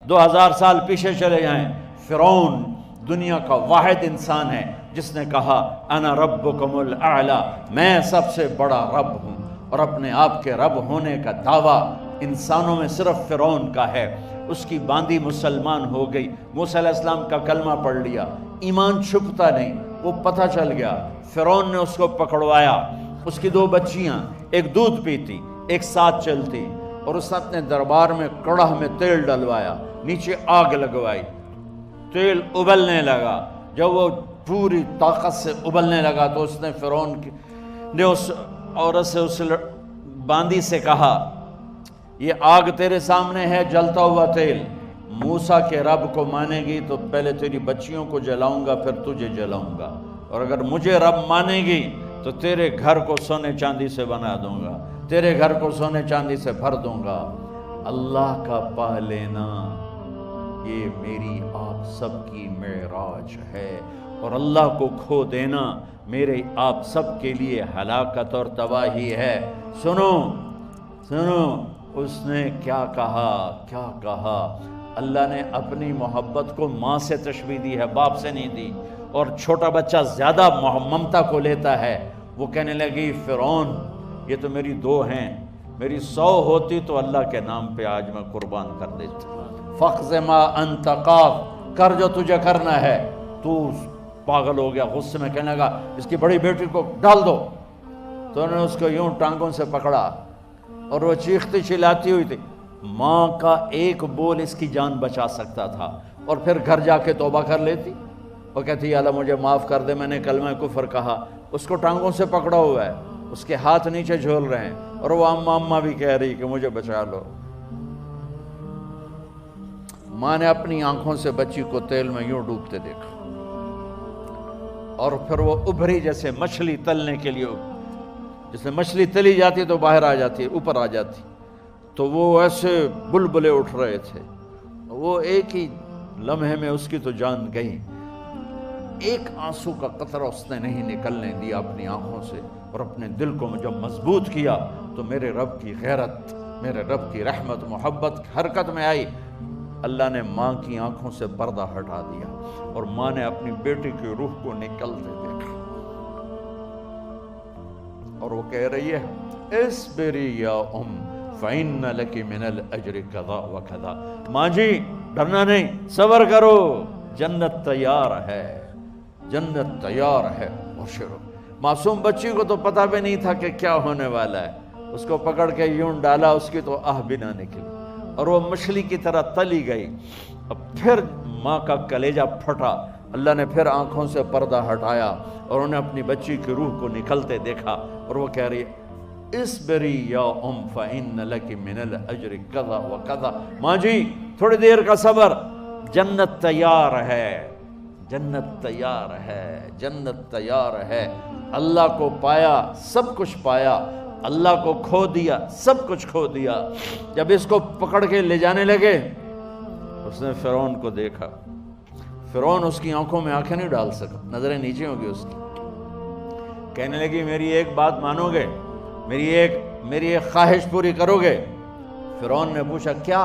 2000 سال پیچھے چلے جائیں، فرعون دنیا کا واحد انسان ہے جس نے کہا انا ربکم الاعلی، میں سب سے بڑا رب ہوں، اور اپنے آپ کے رب ہونے کا دعویٰ انسانوں میں صرف فرعون کا ہے۔ اس کی باندی مسلمان ہو گئی، موسیٰ علیہ السلام کا کلمہ پڑھ لیا، ایمان چھپتا نہیں، وہ پتہ چل گیا، فرعون نے اس کو پکڑوایا۔ اس کی 2 بچیاں، ایک دودھ پیتی ایک ساتھ چلتی، اور اس نے اپنے دربار میں کڑاہ میں تیل ڈلوایا، نیچے آگ لگوائی، تیل ابلنے لگا۔ جب وہ پوری طاقت سے ابلنے لگا تو اس نے فرعون نے اس عورت سے، اس باندی سے کہا یہ آگ تیرے سامنے ہے، جلتا ہوا تیل، موسیٰ کے رب کو مانے گی تو پہلے تیری بچیوں کو جلاؤں گا پھر تجھے جلاؤں گا، اور اگر مجھے رب مانے گی تو تیرے گھر کو سونے چاندی سے بنا دوں گا، تیرے گھر کو سونے چاندی سے بھر دوں گا۔ اللہ کا پا لینا یہ میری آپ سب کی معراج ہے، اور اللہ کو کھو دینا میرے آپ سب کے لیے ہلاکت اور تباہی ہے۔ سنو سنو، اس نے کیا کہا؟ اللہ نے اپنی محبت کو ماں سے تشبیہ دی ہے، باپ سے نہیں دی، اور چھوٹا بچہ زیادہ ممتا کو لیتا ہے۔ وہ کہنے لگی فرعون یہ تو میری 2 ہیں، میری 100 ہوتی تو اللہ کے نام پہ آج میں قربان کر دیتی۔ فَقْضِ مَا أَنْتَ قَاضٍ، کر جو تجھے کرنا ہے۔ تو پاگل ہو گیا، غصے میں کہنے لگا اس کی بڑی بیٹی کو ڈال دو۔ تو انہوں نے اس کو یوں ٹانگوں سے پکڑا، اور وہ چیختی چلاتی ہوئی تھی۔ ماں کا ایک بول اس کی جان بچا سکتا تھا، اور پھر گھر جا کے توبہ کر لیتی، وہ کہتی اللہ مجھے معاف کر دے، میں نے کلمہ کفر کہا۔ اس کو ٹانگوں سے پکڑا ہوا ہے، اس کے ہاتھ نیچے جھول رہے ہیں، اور وہ اماں بھی کہہ رہی کہ مجھے بچا لو۔ ماں نے اپنی آنکھوں سے بچی کو تیل میں یوں ڈوبتے دیکھا، اور پھر وہ ابھری جیسے مچھلی تلنے کے لیے، جیسے مچھلی تلی جاتی تو باہر آ جاتی، اوپر آ جاتی، تو وہ ایسے بلبلے اٹھ رہے تھے۔ وہ ایک ہی لمحے میں اس کی تو جان گئی، ایک آنسو کا قطرہ اس نے نہیں نکلنے دیا اپنی آنکھوں سے، اور اپنے دل کو جب مضبوط کیا تو میرے رب کی غیرت، میرے رب کی رحمت محبت حرکت میں آئی۔ اللہ نے ماں کی آنکھوں سے پردہ ہٹا دیا، اور ماں نے اپنی بیٹی کی روح کو نکلتے دیکھا، اور وہ کہہ رہی ہے اصبری یا فإن لک من الأجر کذا وکذا۔ ماں جی ڈرنا نہیں، صبر کرو، جنت تیار ہے، جنت تیار ہے، بشرو۔ معصوم بچی کو تو پتہ بھی نہیں تھا کہ کیا ہونے والا ہے، اس کو پکڑ کے یوں ڈالا، اس کی تو آہ بھی نہ نکلی، اور وہ مچھلی کی طرح تلی گئی۔ اب پھر ماں کا کلیجہ پھٹا، اللہ نے پھر آنکھوں سے پردہ ہٹایا، اور انہیں اپنی بچی کی روح کو نکلتے دیکھا، اور وہ کہہ رہی ہے اصبری یا فإن لک من الأجر کذا وکذا۔ ماں جی تھوڑی دیر کا صبر، جنت تیار ہے، جنت تیار ہے، جنت تیار ہے۔ اللہ کو پایا سب کچھ پایا، اللہ کو کھو دیا سب کچھ کھو دیا۔ جب اس کو پکڑ کے لے جانے لگے، اس نے فرعون کو دیکھا، فرعون اس کی آنکھوں میں آنکھیں نہیں ڈال سکا، نظریں نیچے ہوں گی اس کی۔ کہنے لگی میری ایک بات مانو گے، میری ایک خواہش پوری کرو گے؟ فرعون نے پوچھا کیا؟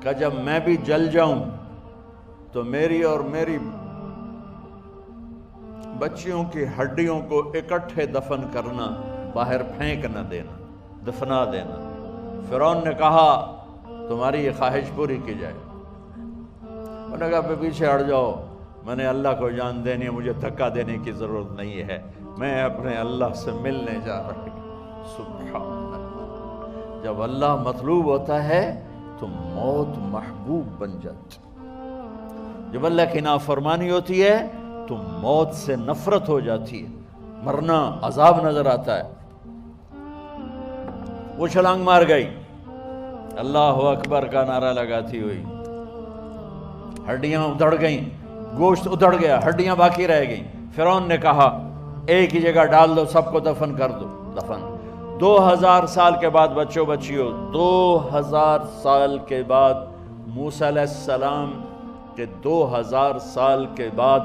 کہ جب میں بھی جل جاؤں تو میری اور میری بچیوں کی ہڈیوں کو اکٹھے دفن کرنا، باہر پھینک نہ دینا، دفنا دینا۔ فرعون نے کہا تمہاری یہ خواہش پوری کی جائے۔ انہوں نے کہا پیچھے ہٹ جاؤ، میں نے اللہ کو جان دینی ہے، مجھے دھکا دینے کی ضرورت نہیں ہے، میں اپنے اللہ سے ملنے جا رہا ہوں۔ سبحان اللہ، جب اللہ مطلوب ہوتا ہے تو موت محبوب بن جاتی، جب اللہ کی نافرمانی ہوتی ہے تو موت سے نفرت ہو جاتی ہے، مرنا عذاب نظر آتا ہے۔ وہ چھلانگ مار گئی، اللہ اکبر کا نعرہ لگاتی ہوئی، ہڈیاں ادھڑ گئیں، گوشت ادھڑ گیا، ہڈیاں باقی رہ گئیں۔ فرعون نے کہا ایک ہی جگہ ڈال دو، سب کو دفن کر دو۔ دفن 2000 سال کے بعد، بچوں بچیوں 2000 سال کے بعد، موسیٰ علیہ السلام کے 2000 سال کے بعد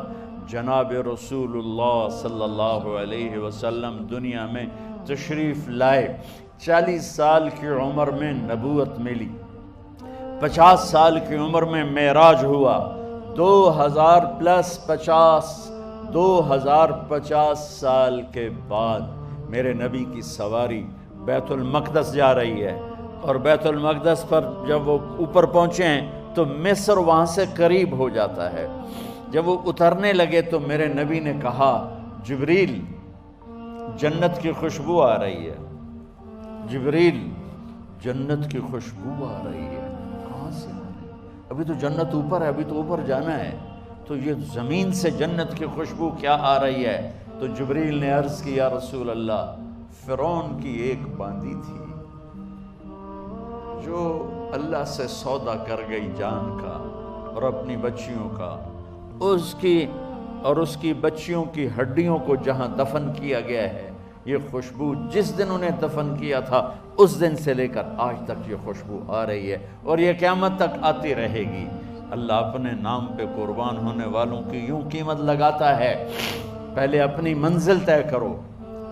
جناب رسول اللہ صلی اللہ علیہ وسلم دنیا میں تشریف لائے۔ 40 سال کی عمر میں نبوت ملی، 50 سال کی عمر میں معراج ہوا، 2050 سال کے بعد میرے نبی کی سواری بیت المقدس جا رہی ہے، اور بیت المقدس پر جب وہ اوپر پہنچے ہیں تو مصر وہاں سے قریب ہو جاتا ہے۔ جب وہ اترنے لگے تو میرے نبی نے کہا جبریل جنت کی خوشبو آ رہی ہے، جبریل جنت کی خوشبو آ رہی ہے، کہاں سے آ رہی ہے؟ ابھی تو جنت اوپر ہے، ابھی تو اوپر جانا ہے، تو یہ زمین سے جنت کی خوشبو کیا آ رہی ہے؟ تو جبریل نے عرض کی یا رسول اللہ، فرعون کی ایک باندی تھی جو اللہ سے سودا کر گئی جان کا اور اپنی بچیوں کا، اس کی بچیوں کی ہڈیوں کو جہاں دفن کیا گیا ہے، یہ خوشبو جس دن انہیں دفن کیا تھا اس دن سے لے کر آج تک یہ خوشبو آ رہی ہے، اور یہ قیامت تک آتی رہے گی۔ اللہ اپنے نام پہ قربان ہونے والوں کی یوں قیمت لگاتا ہے، پہلے اپنی منزل طے کرو،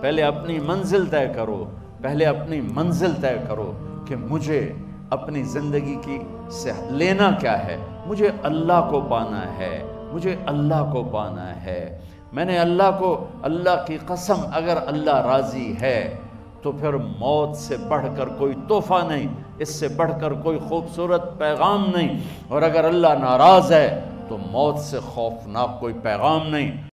پہلے اپنی منزل طے کرو، پہلے اپنی منزل طے کرو کہ مجھے اپنی زندگی کی سے لینا کیا ہے، مجھے اللہ کو پانا ہے، مجھے اللہ کو پانا ہے۔ میں نے اللہ کی قسم، اگر اللہ راضی ہے تو پھر موت سے بڑھ کر کوئی تحفہ نہیں، اس سے بڑھ کر کوئی خوبصورت پیغام نہیں، اور اگر اللہ ناراض ہے تو موت سے خوفناک کوئی پیغام نہیں۔